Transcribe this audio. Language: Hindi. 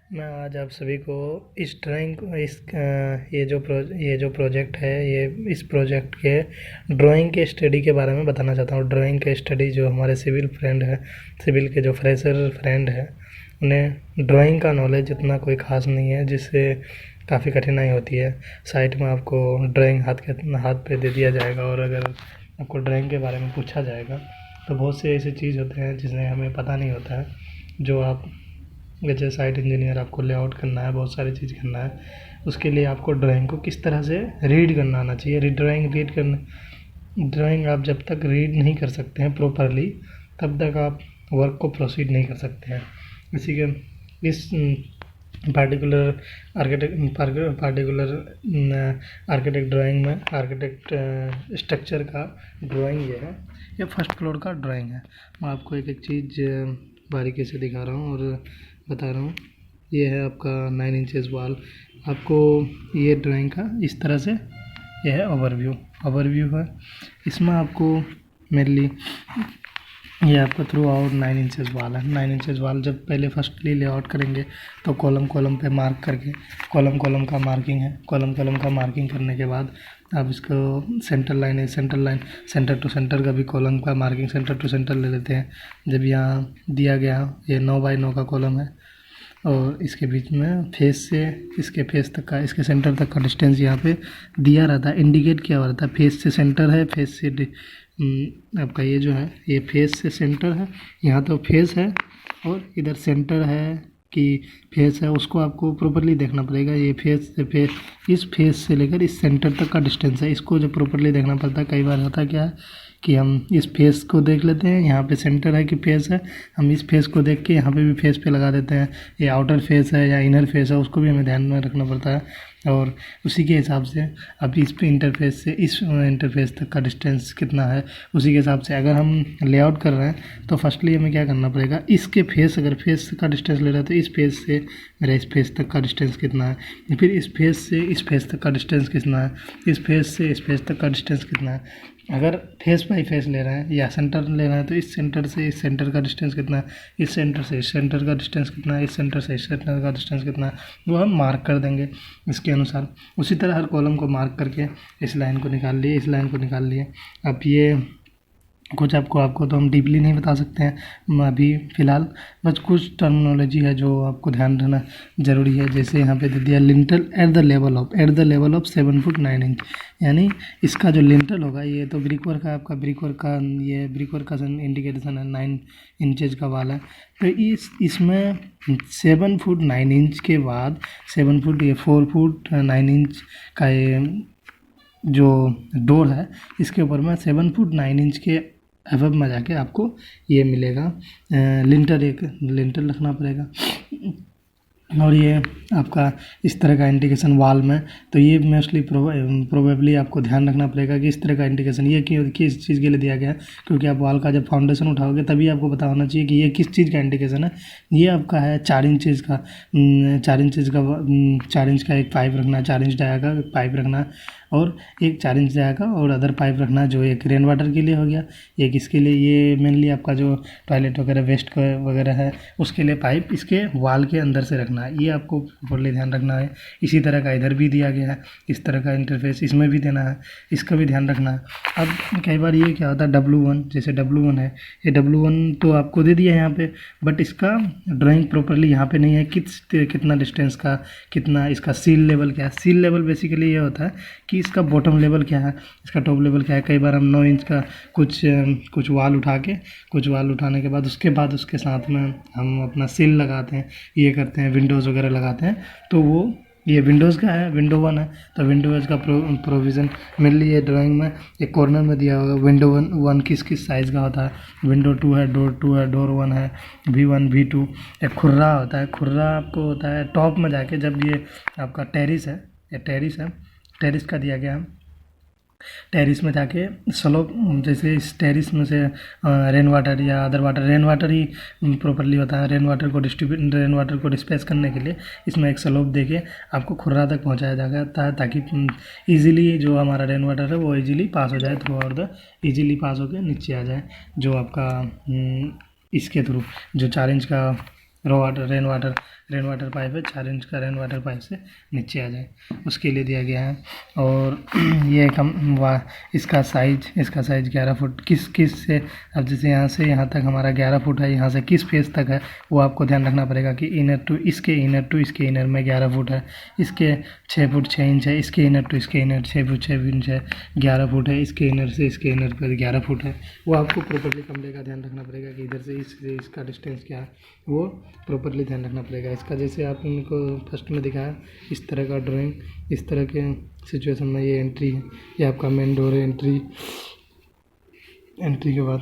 मैं आज आप सभी को इस ड्राइंग इस ये जो प्रोजेक्ट है, ये इस प्रोजेक्ट के ड्राइंग के स्टडी के बारे में बताना चाहता हूँ। ड्राइंग के स्टडी जो हमारे सिविल फ्रेंड है, सिविल के जो फ्रेशर फ्रेंड है, उन्हें ड्राइंग का नॉलेज इतना कोई ख़ास नहीं है, जिससे काफ़ी कठिनाई होती है। साइट में आपको ड्राइंग हाथ पे दे दिया जाएगा, और अगर आपको ड्राइंग के बारे में पूछा जाएगा तो बहुत से ऐसी चीज़ होते हैं जिन्हें हमें पता नहीं होता है। जो आप जैसे साइट इंजीनियर, आपको लेआउट करना है, बहुत सारी चीज़ करना है, उसके लिए आपको ड्राइंग को किस तरह से रीड करना आना चाहिए। ड्राइंग आप जब तक रीड नहीं कर सकते हैं प्रॉपरली, तब तक आप वर्क को प्रोसीड नहीं कर सकते हैं। इसी के इस पार्टिकुलर आर्किटेक्ट ड्राइंग में आर्किटेक्ट स्ट्रक्चर का ड्राइंग ये है, ये फर्स्ट फ्लोर का ड्राइंग है। मैं आपको एक एक चीज़ बारीकी से दिखा रहा हूँ और बता रहा हूँ। ये है आपका 9 इंचेस वाल। आपको ये ड्राइंग का इस तरह से, ये है ओवरव्यू है। इसमें आपको मेनली ये आपका थ्रू आउट 9 इंचेस वाल है। 9 इंचेस वाल जब पहले फर्स्टली लेआउट करेंगे तो कॉलम पे मार्क करके, कॉलम का मार्किंग है। कॉलम का मार्किंग करने के बाद आप इसको सेंटर टू सेंटर का भी कॉलम का मार्किंग सेंटर टू सेंटर ले लेते हैं। जब यहाँ दिया गया, ये 9 बाई 9 का कॉलम है, और इसके बीच में फेस से इसके फेस तक का, इसके सेंटर तक का डिस्टेंस यहाँ पे दिया रहता है, इंडिकेट किया हुआ रहता है। फेस से सेंटर है, फेस से आपका ये जो है, ये फेस से सेंटर है। यहाँ तो फेस है और इधर सेंटर है कि फेस है, उसको आपको प्रॉपरली देखना पड़ेगा। ये फेस से फेस, इस फेस से लेकर इस सेंटर तक का डिस्टेंस है, इसको जो प्रॉपरली देखना पड़ता है। कई बार होता क्या है कि हम इस फेस को देख लेते हैं, यहाँ पे सेंटर है कि फेस है, हम इस फेस को देख के यहाँ पे भी फेस पे लगा देते हैं। ये आउटर फेस है या इनर फेस है, उसको भी हमें ध्यान में रखना पड़ता है। और उसी के हिसाब से अब इस पे इंटरफेस से इस इंटरफेस तक का डिस्टेंस कितना है, उसी के हिसाब से अगर हम लेआउट कर रहे हैं तो फर्स्टली हमें क्या करना पड़ेगा, इसके फेस, अगर फेस का डिस्टेंस ले रहे हैं तो इस फेस से मेरा इस फेस तक का डिस्टेंस कितना है, फिर इस फेस से इस फेस तक का डिस्टेंस कितना है, इस फेस से इस फेस तक का डिस्टेंस कितना है। अगर फेस बाई फेस ले रहे हैं या सेंटर ले रहे हैं तो इस सेंटर से इस सेंटर का डिस्टेंस कितना है, इस सेंटर से इस सेंटर का डिस्टेंस कितना है, इस सेंटर से इस सेंटर का डिस्टेंस कितना है, वो हम मार्क कर देंगे इसके अनुसार। उसी तरह हर कॉलम को मार्क करके इस लाइन को निकाल लिए, इस लाइन को निकाल लिए। अब ये कुछ आपको तो हम डीपली नहीं बता सकते हैं अभी फ़िलहाल, बस कुछ टर्मिनोलॉजी है जो आपको ध्यान रखना ज़रूरी है। जैसे यहाँ पे दे दिया lintel at the level of 7 foot 9 inch, यानी इसका जो लिंटल होगा, ये तो ब्रिकवर्क का आपका ब्रिकवर्क का इंडिकेशन है, 9 इंचेज का वाला है। तो इसमें 7 फुट 9 इंच के बाद 7 फुट, ये 4 फुट 9 इंच का ये जो डोर है, इसके ऊपर में 7 फुट 9 इंच के एबव में जाके आपको ये मिलेगा लिंटर रखना पड़ेगा। और ये आपका इस तरह का इंडिकेशन वाल में, तो ये मोस्टली प्रोबेबली आपको ध्यान रखना पड़ेगा कि इस तरह का इंडिकेशन ये किस चीज़ के लिए दिया गया है, क्योंकि आप वाल का जब फाउंडेशन उठाओगे तभी आपको पता होना चाहिए कि ये किस चीज़ का इंडिकेशन है। ये आपका है 4 इंचेज का 4 इंच का एक पाइप रखना है, 4 इंच डाया का पाइप रखना है, और एक 4 इंच जाएगा और अदर पाइप रखना है, जो एक रेन वाटर के लिए हो गया, एक इसके लिए, ये मेनली आपका जो टॉयलेट वगैरह वेस्ट वगैरह है उसके लिए पाइप इसके वाल के अंदर से रखना है। ये आपको फुल्ली ध्यान रखना है। इसी तरह का इधर भी दिया गया है, इस तरह का इंटरफेस इसमें भी देना है, इसका भी ध्यान रखना है। अब कई बार ये क्या होता है, W1, जैसे W1 है, ये W1 तो आपको दे दिया है यहाँ पे, बट इसका ड्राइंग प्रॉपरली यहाँ पे नहीं है, कितना डिस्टेंस का, कितना इसका सील लेवल क्या है। सील लेवल बेसिकली ये होता है कि इसका बॉटम लेवल क्या है, इसका टॉप लेवल क्या है। कई बार हम 9 इंच का कुछ वाल उठाने के बाद उसके साथ में हम अपना सील लगाते हैं, ये करते हैं, विंडोज़ वगैरह लगाते हैं, तो वो ये विंडोज़ का है, विंडो 1 है, तो विंडोज़ का प्रोविज़न मेनली ये ड्राइंग में एक कॉर्नर में दिया होगा। विंडो 1 किस साइज़ का होता है, विंडो 2 है, डोर 2 है, डोर 1 है, V1 V2। एक खुर्रा होता है, खुर्रा आपको होता है टॉप में जाके, जब ये आपका टेरिस है, ये टेरिस का दिया गया है। टेरिस में जाके स्लोप, जैसे इस टेरिस में से रेन वाटर या अदर वाटर, रेन वाटर ही प्रॉपरली होता है, रेन वाटर को डिस्पेस करने के लिए इसमें एक स्लोप देके आपको खुर्रा तक पहुंचाया जाता है, ताकि इजीली जो हमारा रेन वाटर है वो इजीली पास हो जाए, through out the easily pass होकर नीचे आ जाए। जो आपका इसके थ्रू जो 4 इंच का रेन वाटर पाइप है, 4 इंच का रेन वाटर पाइप से नीचे आ जाए, उसके लिए दिया गया है। और ये इसका साइज 11 फुट किस से, अब जैसे यहाँ से यहाँ तक हमारा 11 फुट है, यहाँ से किस फेस तक है वो आपको ध्यान रखना पड़ेगा कि इनर टू इसके इनर में 11 फुट है, इसके 6 फुट 6 इंच है, इसके इनर टू इसके इनर 6 फुट 6 इंच है, 11 फुट है, इसके इनर से इसके इनर पर 11 फुट है। वो आपको प्रॉपर्ली कमरे का ध्यान रखना पड़ेगा कि इधर से इसका डिस्टेंस क्या है, वो प्रॉपर्ली ध्यान रखना पड़ेगा इसका। जैसे आप उनको फर्स्ट में दिखाया इस तरह का ड्राइंग, इस तरह के सिचुएशन में ये एंट्री है, ये आपका मेन डोर है। एंट्री के बाद